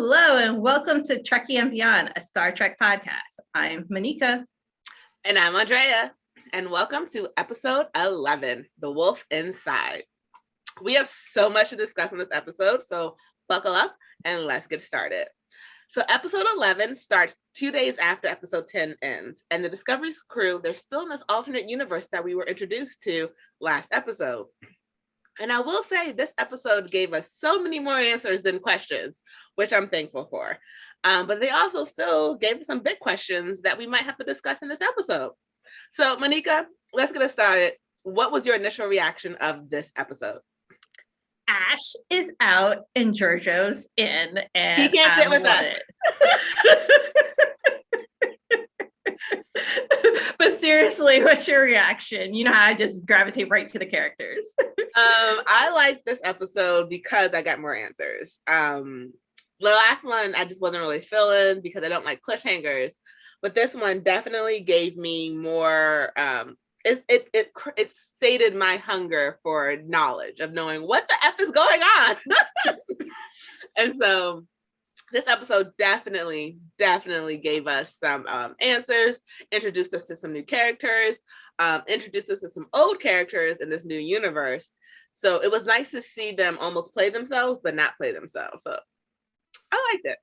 Hello and welcome to Trekkie and Beyond, a Star Trek podcast. I'm Monica. And I'm Andrea. And welcome to episode 11, The Wolf Inside. We have so much to discuss in this episode, so buckle up and let's get started. So episode 11 starts 2 days after episode 10 ends, and the Discovery's crew, they're still in this alternate universe that we were introduced to last episode. And I will say this episode gave us so many more answers than questions, which I'm thankful for. But they also still gave us some big questions that we might have to discuss in this episode. So Monica, let's get us started. What was your initial reaction of this episode? Ash is out and Giorgio's in, and he can't sit with us. But seriously, what's your reaction? You know how I just gravitate right to the characters. I like this episode because I got more answers. The last one I just wasn't really feeling because I don't like cliffhangers, but this one definitely gave me more. It sated my hunger for knowledge of knowing what the F is going on. And so this episode definitely gave us some answers, introduced us to some new characters, introduced us to some old characters in this new universe. So it was nice to see them almost play themselves, but not play themselves. So I liked it.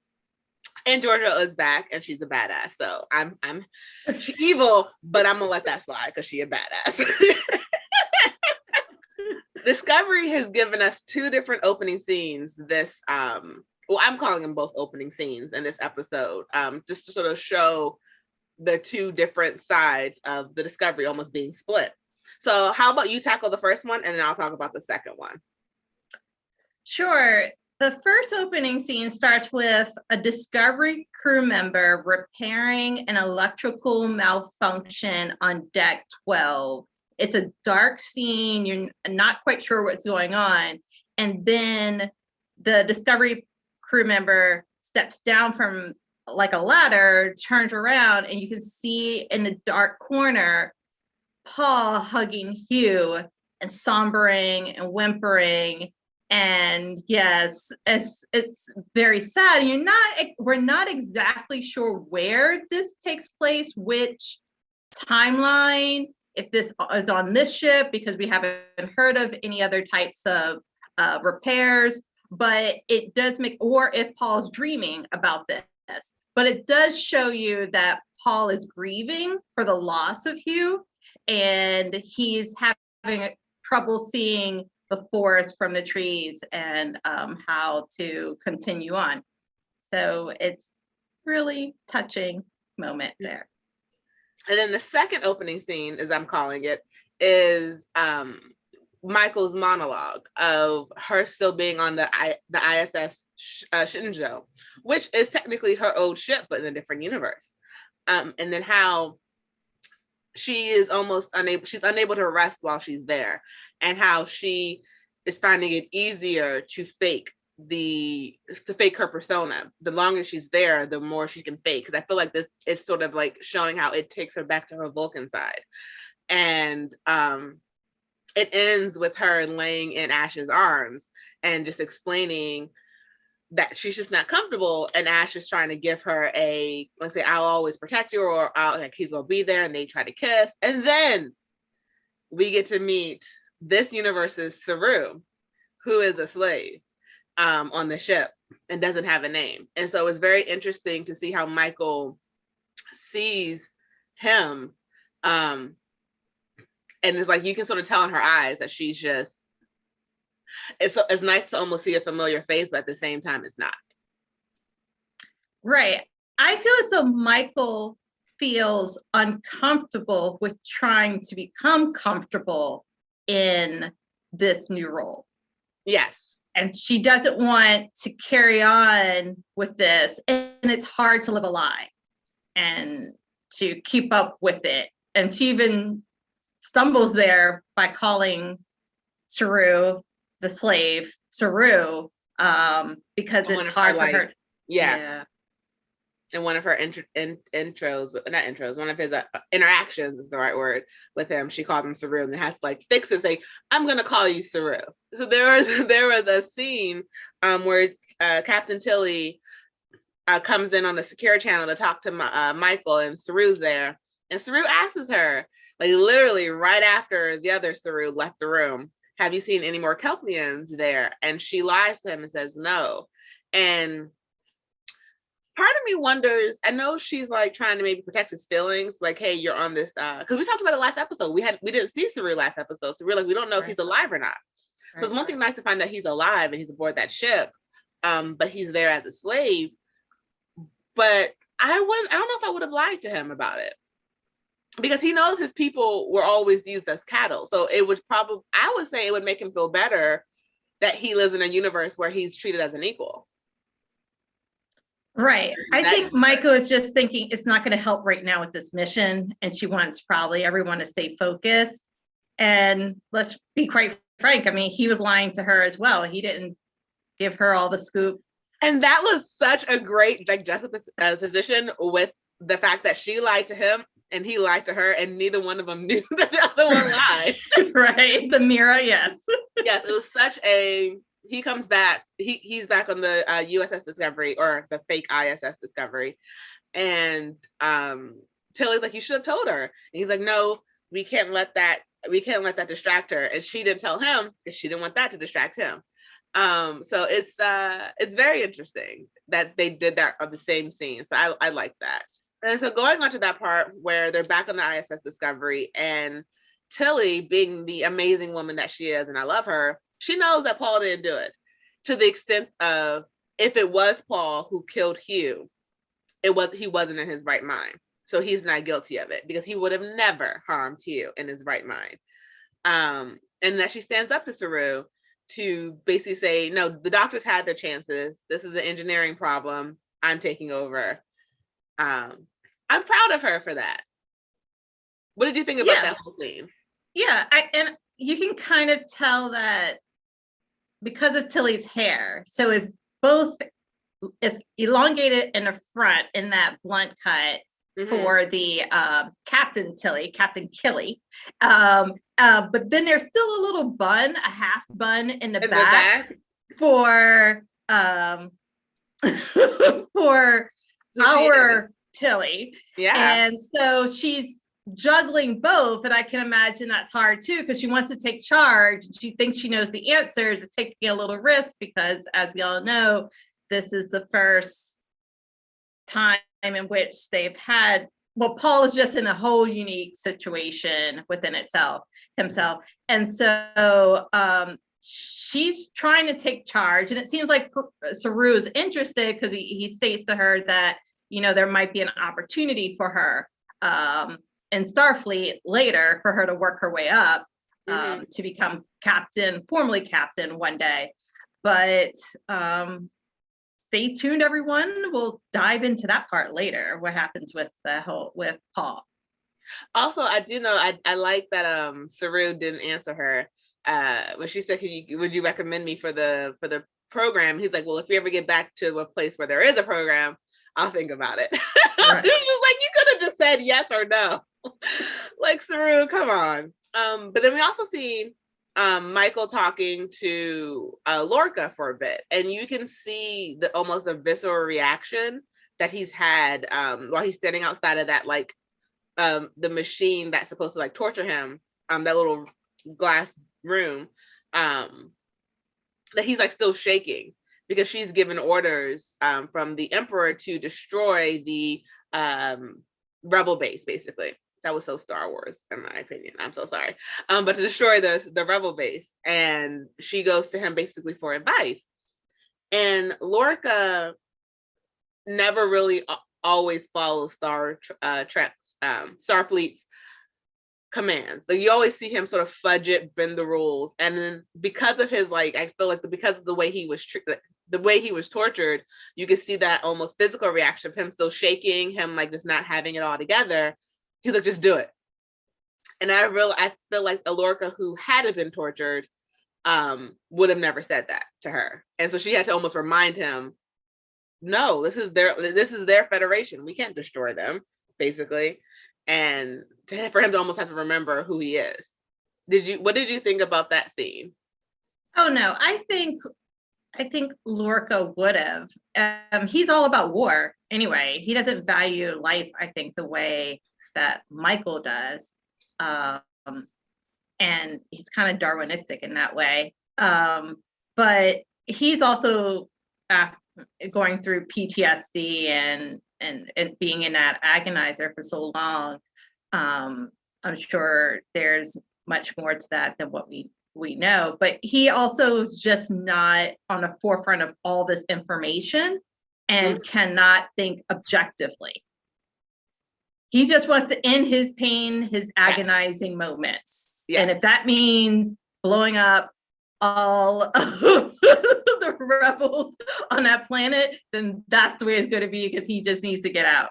And Giorgio is back, and she's a badass. So she's evil, but I'm gonna let that slide because she's a badass. Discovery has given us two different opening scenes. This well, I'm calling them both opening scenes in this episode, just to sort of show the two different sides of the Discovery almost being split. So how about you tackle the first one, and then I'll talk about the second one. Sure. The first opening scene starts with a Discovery crew member repairing an electrical malfunction on deck 12. It's a dark scene. You're not quite sure what's going on. And then the Discovery crew member steps down from like a ladder, turns around, and you can see in the dark corner Paul hugging Hugh and sombering and whimpering. And yes, it's very sad. We're not exactly sure where this takes place, which timeline, if this is on this ship, because we haven't heard of any other types of repairs, but it does or if Paul's dreaming about this, but it does show you that Paul is grieving for the loss of Hugh, and he's having trouble seeing the forest from the trees and how to continue on. So it's really touching moment there. And then the second opening scene, as I'm calling it, is Michael's monologue of her still being on the ISS Shinjo, which is technically her old ship, but in a different universe. And then how she is she's unable to rest while she's there, and how she is finding it easier to fake her persona. The longer she's there, the more she can fake. Because I feel like this is sort of like showing how it takes her back to her Vulcan side. And it ends with her laying in Ash's arms and just explaining that she's just not comfortable, and Ash is trying to give her let's say, I'll always protect you, or he's gonna be there, and they try to kiss. And then we get to meet this universe's Saru, who is a slave on the ship and doesn't have a name. And so it's very interesting to see how Michael sees him. And it's like you can sort of tell in her eyes that she's just, it's nice to almost see a familiar face, but at the same time, it's not. Right. I feel as though Michael feels uncomfortable with trying to become comfortable in this new role. Yes. And she doesn't want to carry on with this. And it's hard to live a lie and to keep up with it. And she even stumbles there by calling Saru, the slave, Saru, because it's hard for her. Yeah. In one of her one of his interactions is the right word with him, she called him Saru, and it has to like fix it, say, I'm gonna call you Saru. So there was a scene where Captain Tilly comes in on the secure channel to talk to Michael, and Saru's there. And Saru asks her, like literally right after the other Saru left the room, have you seen any more Kelpians there? And she lies to him and says no. And part of me wonders, I know she's like trying to maybe protect his feelings, like, hey, you're on this, because we talked about it last episode. We didn't see Saru last episode, so we're like, we don't know if he's alive or not. So it's one thing nice to find that he's alive and he's aboard that ship, but he's there as a slave. But I don't know if I would have lied to him about it, because he knows his people were always used as cattle. So it would probably, I would say it would make him feel better that he lives in a universe where he's treated as an equal. Right. I think Michael is just thinking it's not going to help right now with this mission. And she wants probably everyone to stay focused. And let's be quite frank. I mean, he was lying to her as well. He didn't give her all the scoop. And that was such a great like juxtaposition with the fact that she lied to him and he lied to her, and neither one of them knew that the other one lied. Right. The mirror. Yes. Yes. It was such a, he comes back, he's back on the USS Discovery, or the fake ISS Discovery. And Tilly's like, you should have told her. And he's like, no, we can't let that distract her. And she didn't tell him because she didn't want that to distract him. So it's very interesting that they did that on the same scene. So I like that. And so going on to that part where they're back on the ISS Discovery, and Tilly, being the amazing woman that she is, and I love her, she knows that Paul didn't do it, to the extent of, if it was Paul who killed Hugh, he wasn't in his right mind. So he's not guilty of it, because he would have never harmed Hugh in his right mind. And that she stands up to Saru to basically say, no, the doctors had their chances. This is an engineering problem. I'm taking over. I'm proud of her for that. What did you think about that whole scene? Yeah, and you can kind of tell that because of Tilly's hair. So it's elongated in the front in that blunt cut for the Captain Killy. But then there's still a little bun, a half bun in the back for for our Tilly. Yeah. And so she's juggling both, and I can imagine that's hard too, because she wants to take charge. She thinks she knows the answers. It's taking a little risk because, as we all know, this is the first time in which they've had, well, Paul is just in a whole unique situation within himself. And so she's trying to take charge, and it seems like Saru is interested, because he states to her that, you know, there might be an opportunity for her in Starfleet later for her to work her way up to become formally captain one day. But stay tuned, everyone. We'll dive into that part later, what happens with Paul. Also, I do know, I like that Saru didn't answer her when she said, would you recommend me for the program? He's like, well, if we ever get back to a place where there is a program, I'll think about it. Right. He was like, you could have just said yes or no. Like, Saru, come on. But then we also see Michael talking to Lorca for a bit, and you can see almost a visceral reaction that he's had while he's standing outside of that, like the machine that's supposed to like torture him, that little glass room, that he's like still shaking, because she's given orders from the Emperor to destroy the rebel base, basically. That was so Star Wars, in my opinion. I'm so sorry. But to destroy the rebel base. And she goes to him basically for advice. And Lorca never really always follows Starfleet's commands. So you always see him sort of fudge it, bend the rules. And then because of his, like, I feel like because of the way he was tortured, you could see that almost physical reaction of him still shaking, him like just not having it all together. He's like, just do it. And I feel like a Lorca who hadn't been tortured would have never said that to her. And so she had to almost remind him, no, this is their federation. We can't destroy them, basically. And for him to almost have to remember who he is. What did you think about that scene? Oh no, I think I think Lorca would have. He's all about war anyway. He doesn't value life, I think, the way that Michael does. Um, and he's kind of Darwinistic in that way. But he's also going through PTSD and being in that agonizer for so long. I'm sure there's much more to that than what we know, but he also is just not on the forefront of all this information and cannot think objectively. He just wants to end his pain, his agonizing moments. Yeah. And if that means blowing up all of the rebels on that planet, then that's the way it's going to be, because he just needs to get out.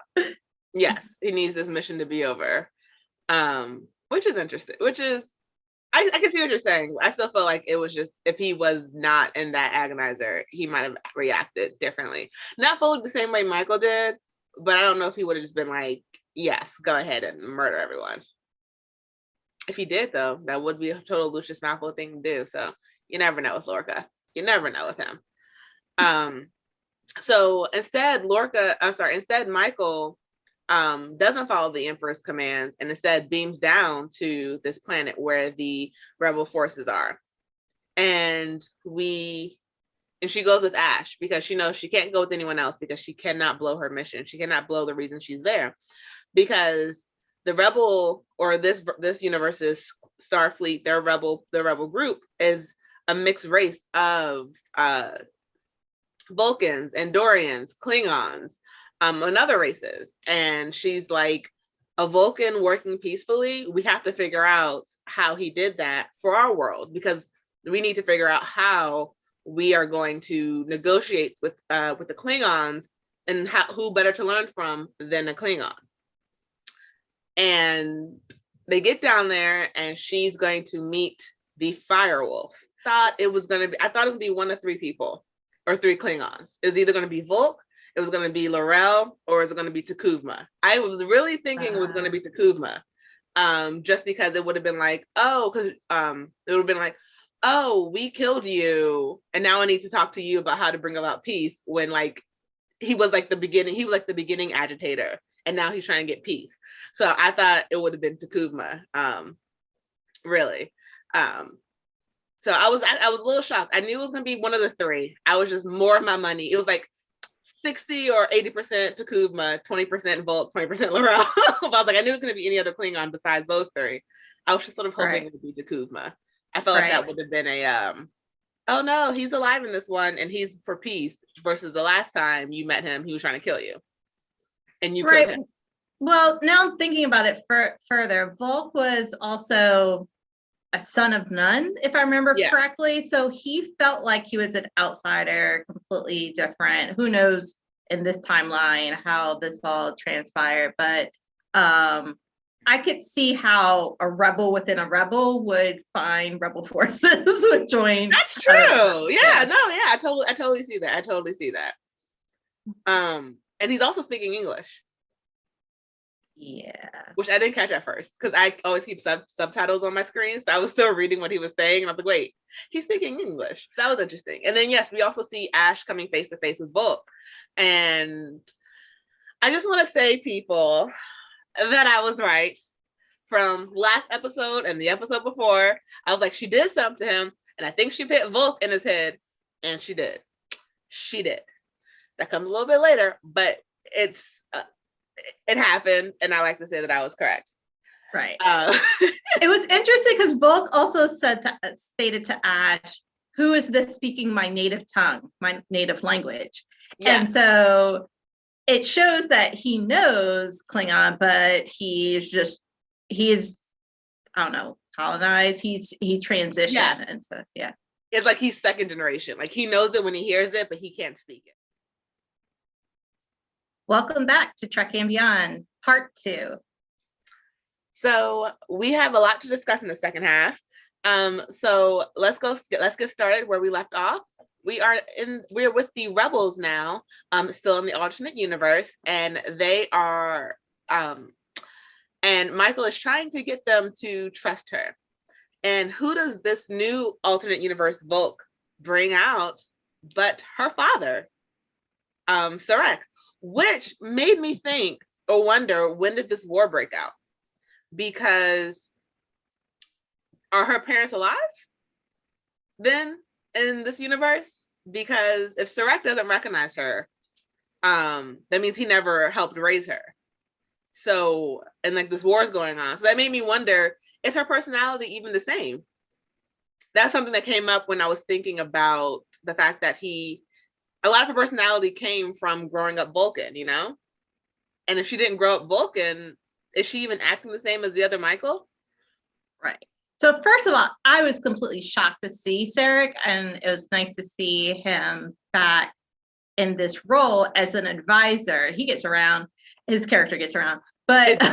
Yes, he needs this mission to be over. Which is interesting, I can see what you're saying. I still feel like it was just, if he was not in that agonizer, he might have reacted differently. Not fully the same way Michael did, but I don't know if he would have just been like, yes, go ahead and murder everyone. If he did, though, that would be a total Lucius Malfoy thing to do. So you never know with Lorca. You never know with him. So instead, Michael doesn't follow the Emperor's commands and instead beams down to this planet where the rebel forces are. And she goes with Ash because she knows she can't go with anyone else, because she cannot blow her mission. She cannot blow the reason she's there, because the rebel, or this universe's Starfleet, the rebel group is a mixed race of Vulcans, Andorians, Klingons, and other races. And she's like, a Vulcan working peacefully, we have to figure out how he did that for our world, because we need to figure out how we are going to negotiate with the Klingons, and who better to learn from than a Klingon. And they get down there, and she's going to meet the Firewolf. I thought it was going to be one of three people, or three Klingons. It was either going to be Volk, it was going to be L'Rell, or is it going to be T'Kuvma? I was really thinking it was going to be T'Kuvma, just because it would have been like, it would have been like, oh, we killed you, and now I need to talk to you about how to bring about peace, when like he was like the beginning agitator, and now he's trying to get peace. So I thought it would have been T'Kuvma, really. So I was a little shocked. I knew it was going to be one of the three. I was just more of my money. It was like 60 or 80% T'Kuvma, 20% Volk, 20% L'Rell. I was like, I knew it was going to be any other Klingon besides those three. I was just sort of hoping it would be T'Kuvma. I felt like that would have been a, oh no, he's alive in this one and he's for peace, versus the last time you met him, he was trying to kill you. And you killed him. Well, now I'm thinking about it further. Volk was also a son of none, if I remember correctly. So he felt like he was an outsider, completely different. Who knows in this timeline how this all transpired, but I could see how a rebel within a rebel would find rebel forces would join. That's true. I totally see that. And he's also speaking English. Yeah. Which I didn't catch at first, because I always keep subtitles on my screen. So I was still reading what he was saying. And I was like, wait, he's speaking English. So that was interesting. And then, yes, we also see Ash coming face to face with Volk. And I just want to say, people, that I was right. From last episode and the episode before, I was like, she did something to him. And I think she hit Volk in his head. And she did. She did. That comes a little bit later, but it happened, and I like to say that I was correct. Right. It was interesting because Volk also stated to Ash, "Who is this speaking my native tongue, my native language?" Yeah. And so it shows that he knows Klingon, but he's I don't know, colonized. He transitioned, and so it's like he's second generation. Like he knows it when he hears it, but he can't speak it. Welcome back to Trekkie and Beyond, part 2. So we have a lot to discuss in the second half. So let's get started where we left off. We're with the rebels now, still in the alternate universe, and they are and Michael is trying to get them to trust her. And who does this new alternate universe Volk bring out but her father, Sarek, which made me think or wonder, when did this war break out? Because are her parents alive then in this universe? Because if Sarek doesn't recognize her, that means he never helped raise her. So, and like this war is going on. So that made me wonder, is her personality even the same? That's something that came up when I was thinking about the fact that a lot of her personality came from growing up Vulcan, you know? And if she didn't grow up Vulcan, is she even acting the same as the other Michael? Right. So first of all, I was completely shocked to see Sarek, and it was nice to see him back in this role as an advisor. He gets around, his character gets around, but but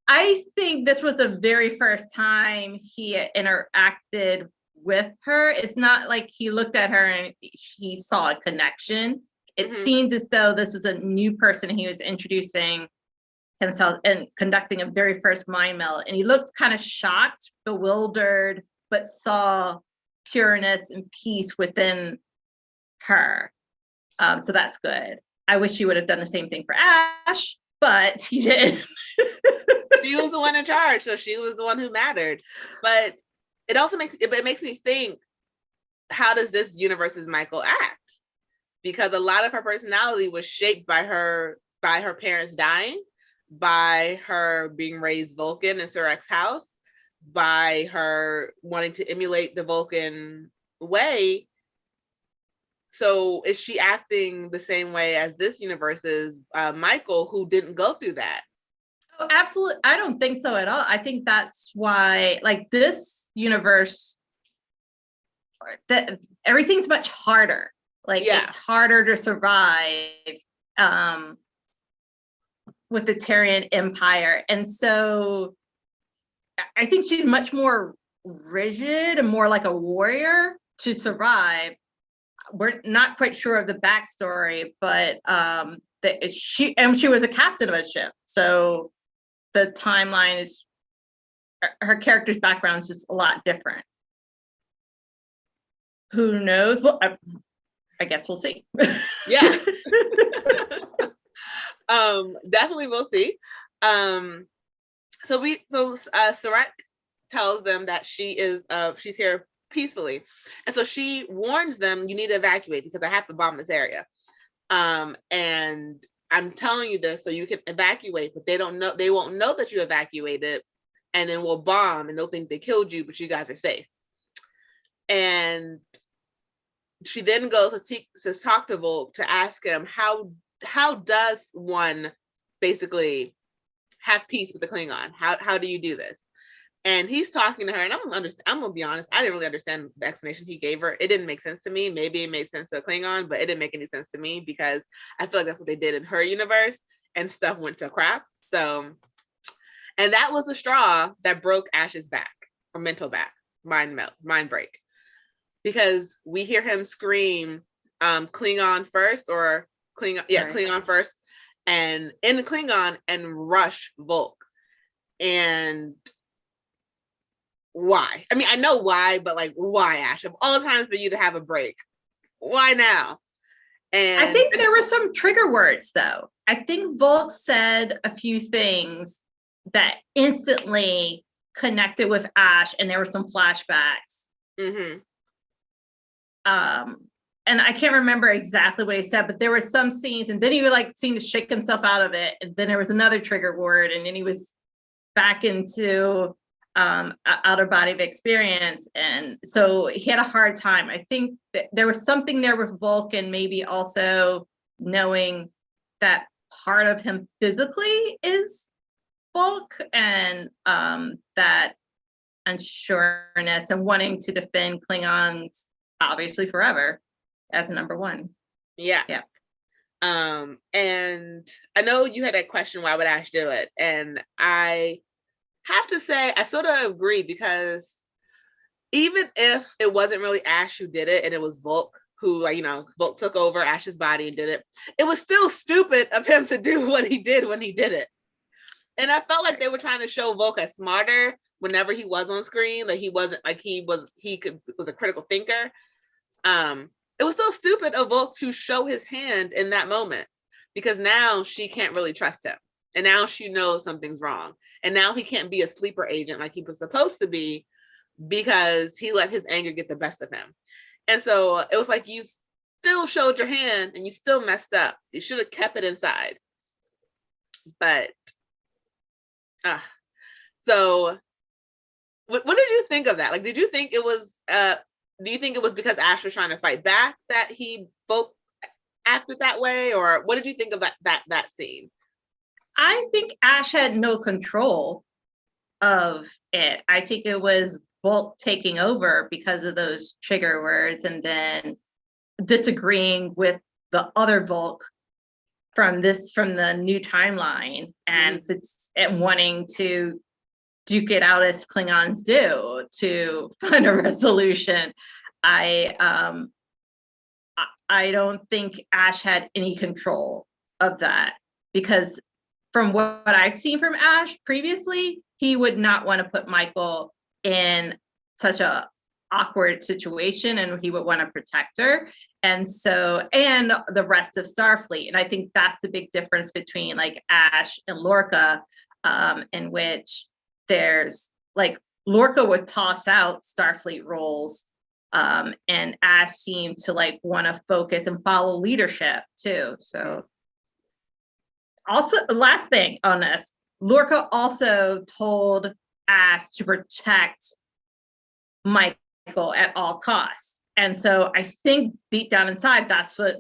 I think this was the very first time he interacted with her. It's not like he looked at her and he saw a connection. It seemed as though this was a new person he was introducing himself and conducting a very first mind meld. And he looked kind of shocked, bewildered, but saw pureness and peace within her. So that's good. I wish he would have done the same thing for Ash, but he didn't. She was the one in charge, so she was the one who mattered. But it also makes me think, how does this universe's Michael act? Because a lot of her personality was shaped by her parents dying, by her being raised Vulcan in Sarek's house, by her wanting to emulate the Vulcan way. So is she acting the same way as this universe's Michael, who didn't go through that? Oh, absolutely. I don't think so at all. I think that's why, like, this universe, that everything's much harder. Like, it's harder to survive with the Terran Empire. And so I think she's much more rigid and more like a warrior to survive. We're not quite sure of the backstory, but she was a captain of a ship. So the timeline is, her character's background is just a lot different. Who knows? Well, I guess we'll see. Yeah. Definitely we'll see. So Sarek tells them that she's here peacefully, and so she warns them, you need to evacuate because I have to bomb this area, and I'm telling you this so you can evacuate, but they won't know that you evacuated, and then we'll bomb and they'll think they killed you, but you guys are safe. And she then goes to talk to Volk to ask him, how does one basically have peace with the Klingon? How do you do this? And he's talking to her, and I'm gonna be honest, I didn't really understand the explanation he gave her. It didn't make sense to me. Maybe it made sense to a Klingon, but it didn't make any sense to me because I feel like that's what they did in her universe, and stuff went to crap. So, and that was the straw that broke Ash's back, or mental back, mind break, because we hear him scream, Klingon first, or Klingon, right. Klingon first, and in the Klingon, and rush Volk. And why? I mean, I know why, but like, why, Ash? Of all times for you to have a break, why now? And I think there were some trigger words, though. I think Volk said a few things that instantly connected with Ash, and there were some flashbacks. Mm-hmm. And I can't remember exactly what he said, but there were some scenes, and then he would like seem to shake himself out of it, and then there was another trigger word, and then he was back into outer body of experience, and so he had a hard time. I think that there was something there with Vulcan, maybe also knowing that part of him physically is Vulc, and that unsureness and wanting to defend Klingons obviously forever as number one. Yeah. And I know you had that question, why would Ash do it? And I have to say, I sort of agree, because even if it wasn't really Ash who did it, and it was Volk who, like, Volk took over Ash's body and did it, it was still stupid of him to do what he did when he did it. And I felt like they were trying to show Volk as smarter, whenever he was on screen, like he wasn't like he was a critical thinker. It was so stupid of Volk to show his hand in that moment, because now she can't really trust him. And now she knows something's wrong. And now he can't be a sleeper agent like he was supposed to be, because he let his anger get the best of him. And so it was like, you still showed your hand and you still messed up. You should have kept it inside. But so what did you think of that? Like, did you think it was do you think it was because Ash was trying to fight back that he both acted that way, or what did you think of that scene? I think Ash had no control of it. I think it was Bolt taking over because of those trigger words, and then disagreeing with the other Volk from the new timeline, and and wanting to duke it out as Klingons do to find a resolution. I don't think Ash had any control of that, because from what I've seen from Ash previously, he would not want to put Michael in such a awkward situation, and he would want to protect her. And so, and the rest of Starfleet. And I think that's the big difference between like Ash and Lorca, in which there's like Lorca would toss out Starfleet roles, and Ash seemed to like want to focus and follow leadership too. So also, last thing on this, Lorca also told Ash to protect Michael at all costs. And so I think deep down inside, that's what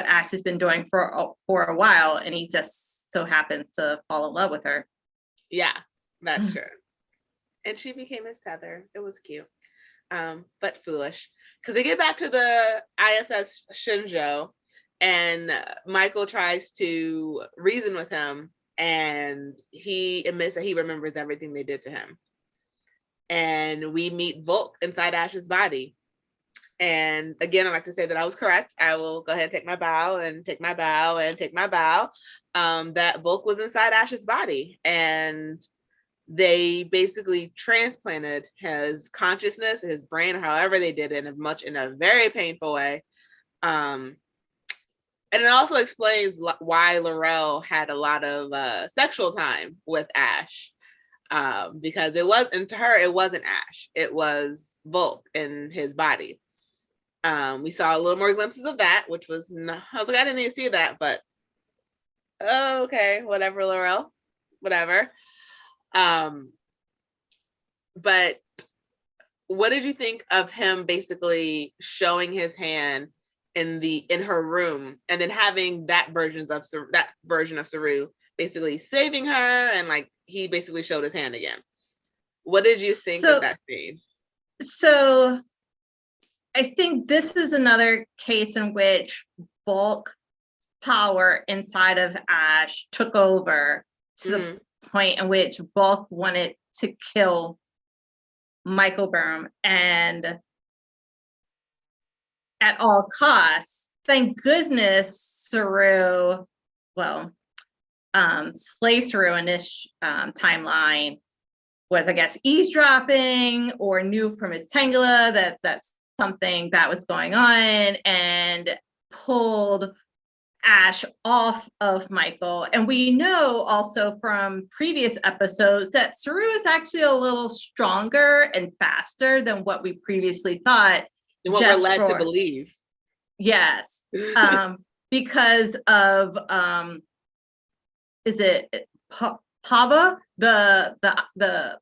Ash has been doing for a while, and he just so happens to fall in love with her. Yeah, that's true. And she became his tether. It was cute, but foolish. Because they get back to the ISS Shinjo, and Michael tries to reason with him, and he admits that he remembers everything they did to him. And we meet Volk inside Ash's body. And again, I'd like to say that I was correct. I will go ahead and take my bow and take my bow and take my bow. That Volk was inside Ash's body, and they basically transplanted his consciousness, his brain, or however they did it, in a very painful way. And it also explains why L'Rell had a lot of sexual time with Ash, because it wasn't Ash, it was Volk in his body. We saw a little more glimpses of that, which was I was like, I didn't need to see that, but okay, whatever, L'Rell, whatever. But what did you think of him basically showing his hand in her room, and then having that version of Saru basically saving her, and like he basically showed his hand again? What did you think of that scene? So I think this is another case in which bulk power inside of Ash took over to the point in which Bulk wanted to kill Michael Burnham, and at all costs. Thank goodness Saru, Slave Saru in this timeline was, I guess, eavesdropping or knew from his Tangela that that's something that was going on, and pulled Ash off of Michael. And we know also from previous episodes that Saru is actually a little stronger and faster than what we previously thought. And what we're led to believe. Yes. Because of is it Pava, the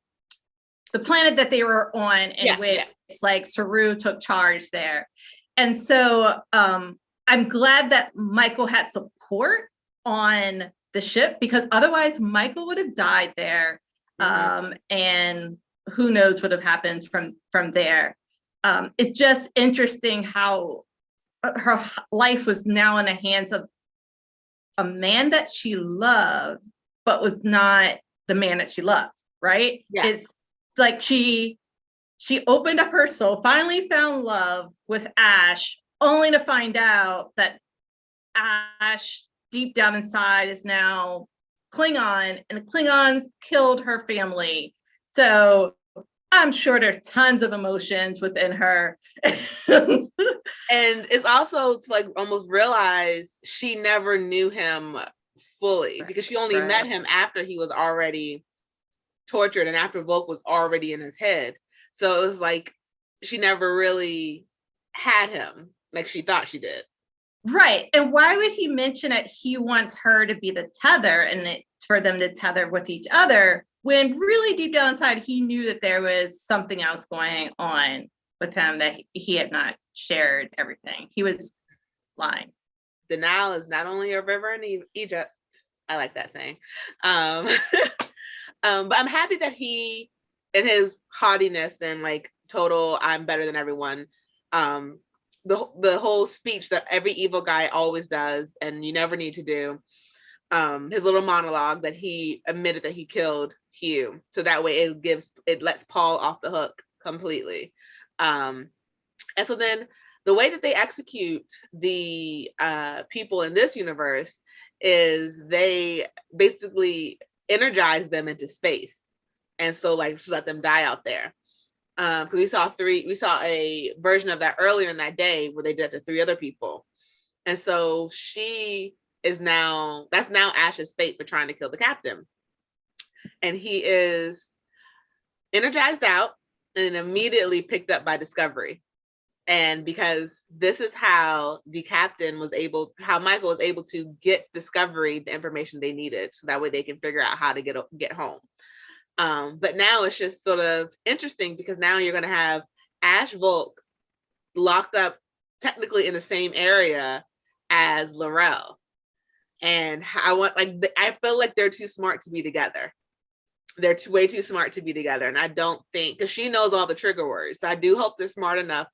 planet that they were on, in which like Saru took charge there. And so I'm glad that Michael had support on the ship, because otherwise Michael would have died there. And who knows what would have happened from there. It's just interesting how her life was now in the hands of a man that she loved, but was not the man that she loved, right? Yeah. It's like she opened up her soul, finally found love with Ash, only to find out that Ash deep down inside is now Klingon, and the Klingons killed her family. So I'm sure there's tons of emotions within her. And it's also to like almost realize she never knew him fully, because she only met him after he was already tortured and after Volk was already in his head. So it was like she never really had him like she thought she did. Right. And why would he mention that he wants her to be the tether and for them to tether with each other, when really deep down inside he knew that there was something else going on with him, that he had not shared everything. He was lying. The Nile is not only a river in Egypt. I like that saying. But I'm happy that he, in his haughtiness and like total I'm better than everyone, the whole speech that every evil guy always does and you never need to do, his little monologue that he admitted that he killed Hugh, so that way it lets Paul off the hook completely. And so then the way that they execute the people in this universe is they basically energize them into space, and so like let them die out there. Because we saw a version of that earlier in that day where they did it to 3 other people, and so that's now Ash's fate for trying to kill the captain, and he is energized out and immediately picked up by Discovery. And because this is how Michael was able to get Discovery the information they needed, so that way they can figure out how to get home. But now it's just sort of interesting because now you're going to have Ash Volk locked up technically in the same area as L'Rell. And I feel like they're too smart to be together. They're way too smart to be together. And I don't think, because she knows all the trigger words. So I do hope they're smart enough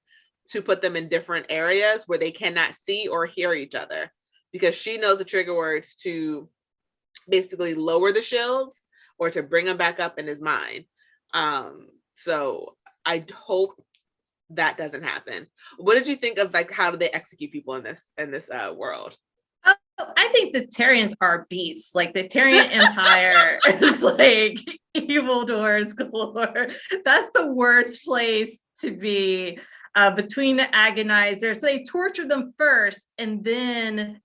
to put them in different areas where they cannot see or hear each other, because she knows the trigger words to basically lower the shields or to bring them back up in his mind. So I hope that doesn't happen. What did you think of like how do they execute people in this world? Oh, I think the Terrians are beasts. Like the Terran Empire is like evil doors galore. That's the worst place to be. Between the agonizers, they torture them first and then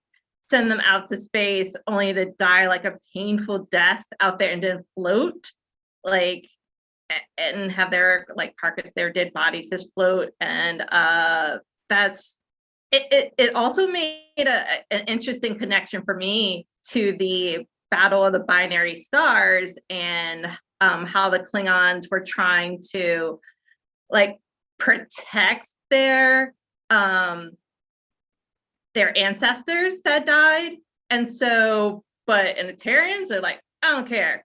send them out to space, only to die like a painful death out there and then float, like, and have their like their dead bodies just float. And that's it. It also made an interesting connection for me to the Battle of the Binary Stars and how the Klingons were trying to like protect their ancestors that died. And so, but in the Terrians are like, I don't care,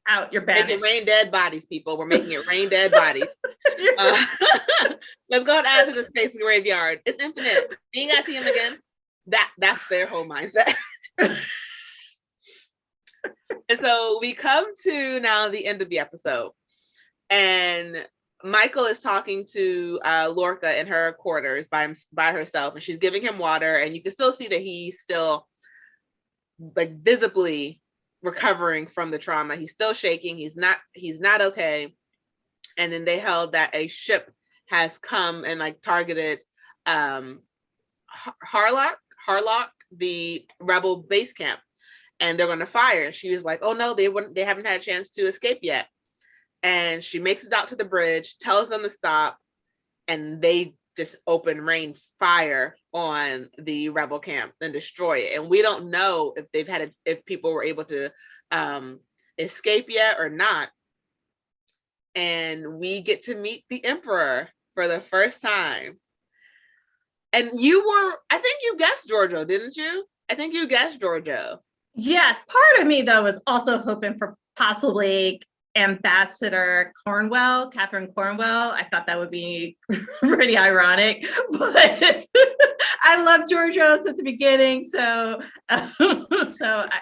out, you're banished. Making rain dead bodies, people. We're making it rain dead bodies. Let's go ahead to the space graveyard. It's infinite. You ain't gotta see him again. That's their whole mindset. And so we come to now the end of the episode, and Michael is talking to Lorca in her quarters by herself, and she's giving him water, and you can still see that he's still like visibly recovering from the trauma. He's still shaking. He's not okay. And then they held that a ship has come and like targeted Harlock, the rebel base camp, and they're going to fire. She was like, "Oh no, they haven't had a chance to escape yet." And she makes it out to the bridge, tells them to stop, and they just open rain fire on the rebel camp and destroy it. And we don't know if if people were able to escape yet or not. And we get to meet the Emperor for the first time. And I think you guessed Giorgio, didn't you? I think you guessed Giorgio. Yes, part of me though was also hoping for possibly Ambassador Cornwell, Catherine Cornwell. I thought that would be pretty ironic, but I love Giorgio since the beginning, so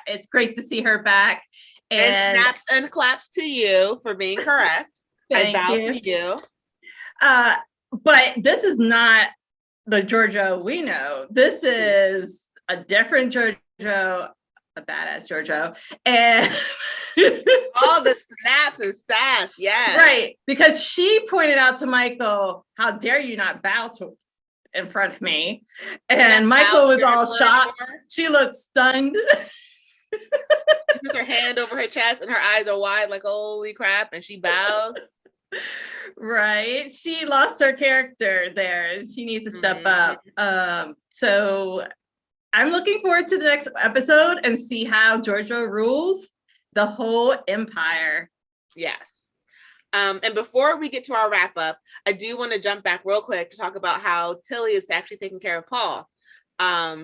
it's great to see her back. And snaps and claps to you for being correct. I bow to you. But this is not the Giorgio we know. This is a different Giorgio, a badass Giorgio, and All the snaps and sass, yes. Right, because she pointed out to Michael, how dare you not bow to in front of me? And Michael was all shocked. She looked stunned. She puts her hand over her chest and her eyes are wide like, holy crap, and she bows. Right, she lost her character there. She needs to step up. So I'm looking forward to the next episode and see how Giorgio rules the whole empire. Yes. And before we get to our wrap up, I do want to jump back real quick to talk about how Tilly is actually taking care of Paul,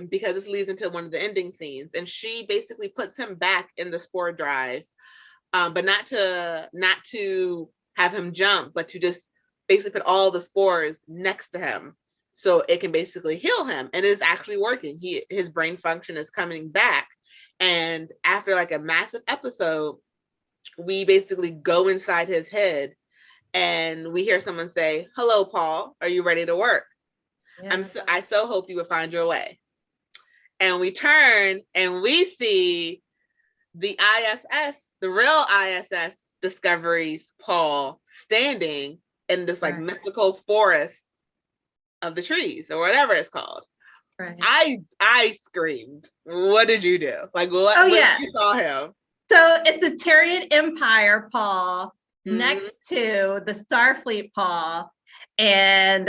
because this leads into one of the ending scenes, and she basically puts him back in the spore drive, but not to have him jump, but to just basically put all the spores next to him so it can basically heal him. And it is actually working. His brain function is coming back. And after like a massive episode, we basically go inside his head and we hear someone say, "Hello, Paul, are you ready to work?" Yeah. I so hope you would find your way. And we turn and we see the ISS, the real ISS Discovery's Paul standing in this like mystical forest of the trees or whatever it's called. Right. I screamed. What did you do? Like what? When you saw him? So it's the Terran Empire Paul next to the Starfleet Paul, and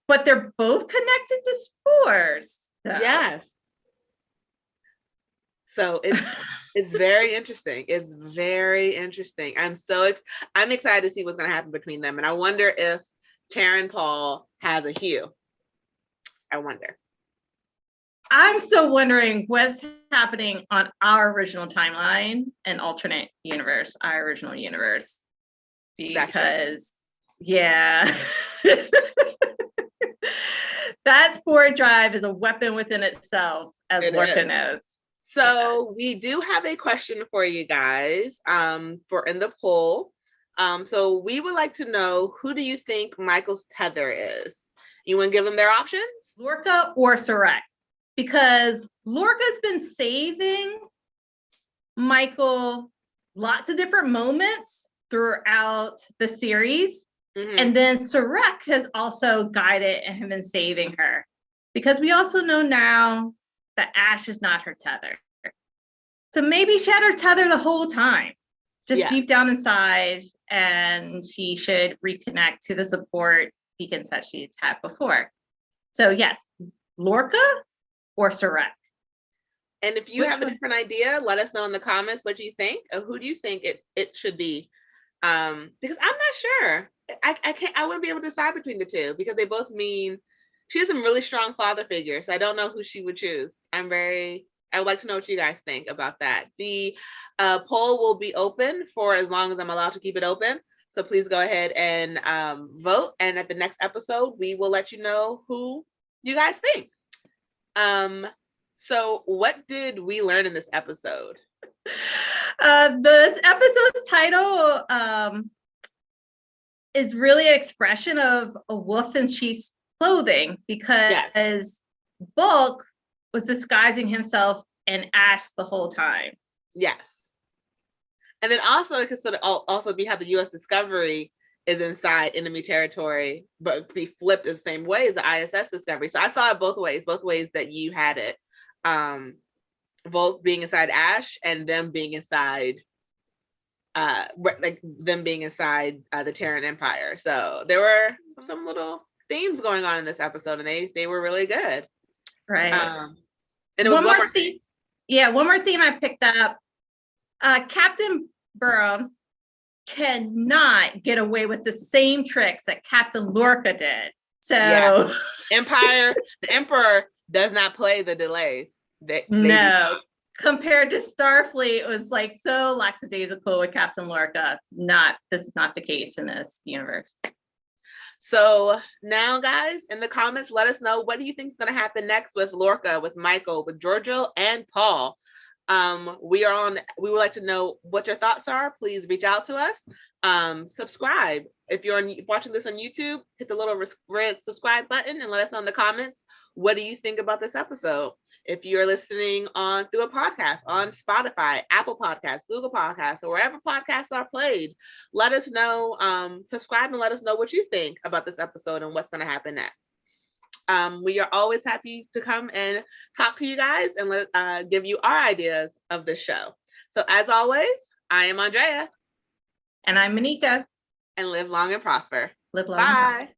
but they're both connected to spores. So. Yes. So it's very interesting. It's very interesting. I'm excited to see what's going to happen between them, and I wonder if Terran Paul has a hue. I wonder. I'm still wondering what's happening on our original timeline and alternate universe, our original universe, because that spore drive is a weapon within itself, as Lorca knows. So we do have a question for you guys for in the poll. So we would like to know, who do you think Michael's tether is? You want to give them their options? Lorca or Sarek? Because Lorca's been saving Michael lots of different moments throughout the series. And then Sarek has also guided and been saving her. Because we also know now that Ash is not her tether. So maybe she had her tether the whole time, just deep down inside, and she should reconnect to the support beacons that she's had before. So yes, Lorca or Sarek. And if you have a different idea, let us know in the comments what you think, or who do you think it should be? Because I'm not sure. I wouldn't be able to decide between the two, because they both mean she has some really strong father figures. So I don't know who she would choose. I would like to know what you guys think about that. The poll will be open for as long as I'm allowed to keep it open. So please go ahead and vote. And at the next episode, we will let you know who you guys think. So what did we learn in this episode? This episode's title is really an expression of a wolf in sheep's clothing, because Bulk was disguising himself in Ash the whole time. Yes. And then also it could sort of also be how the US Discovery is inside enemy territory, but be flipped the same way as the ISS Discovery. So I saw it both ways that you had it. Both being inside Ash and them being inside the Terran Empire. So there were some little themes going on in this episode, and they were really good. Right. And it was one more theme. Yeah, one more theme I picked up. Captain Burrow cannot get away with the same tricks that Captain Lorca did. So the Emperor does not play the delays. No. Compared to Starfleet, it was like so lackadaisical with Captain Lorca. This is not the case in this universe. So now, guys, in the comments, let us know, what do you think is going to happen next with Lorca, with Michael, with Giorgio, and Paul? We would like to know what your thoughts are. Please reach out to us. Subscribe. If you're watching this on YouTube, hit the little red subscribe button and let us know in the comments What do you think about this episode? If you're listening on through a podcast on Spotify, Apple Podcasts, Google Podcasts, or wherever podcasts are played, let us know. Subscribe and let us know what you think about this episode and what's going to happen next. We are always happy to come and talk to you guys and give you our ideas of the show. So as always, I am Andrea. And I'm Monica. And live long and prosper. Live long and Bye. prosper.